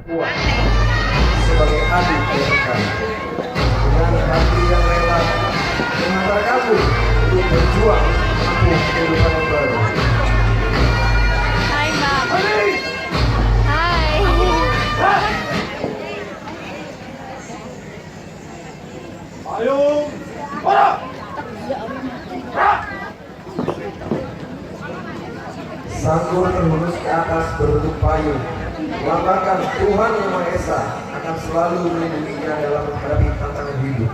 kuat sebagai adik dan rekan. Dengan hati yang rela mengantar kamu untuk berjuang menempuh kehidupan yang baru. Hai Mbak. Hai. Ayo, para! Sangkur terhunus ke atas berbentuk payung, melambangkan Tuhan Yang Maha Esa akan selalu melindunginya dalam menghadapi tantangan hidup.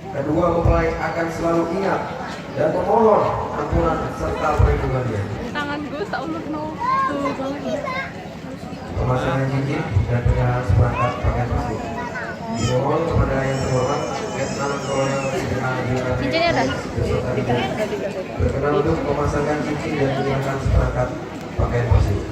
Kedua mempelai akan selalu ingat dan memohon ampunan serta perlindungannya. Tangan gue tak ulur no. Tuh banget. Pemasangan cincin dan penyerahan seperangkat pakaian tersebut dimohon kepada yang terhormat Letnan Kolonel Jenderal Cincinnya ada? berkenan untuk memasangkan cincin dan menyerahkan seperangkat pakaian tersebut.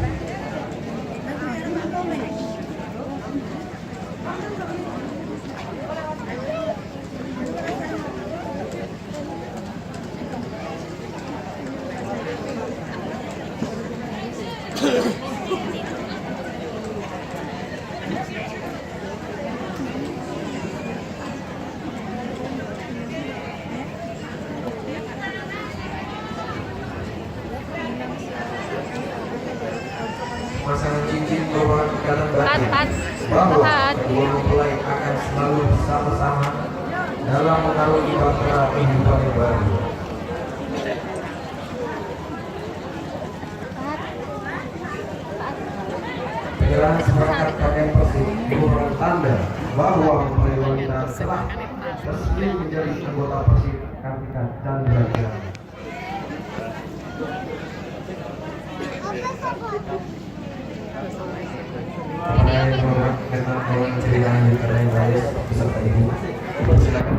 Pasangan cincin merupakan ikatan batin bahwa kedua mempelai akan selalu bersama-sama dalam mengarungi bahtera kehidupan yang baru. Penyerahan seperangkat pakaian tersebut merupakan tanda bahwa mempelai wanita telah resmi menjadi anggota Persib Kartika Chandra Kirana. Kepada yang terhormat Letnan Kolonel Jenderal Yukarya Rayes beserta ibu, silakan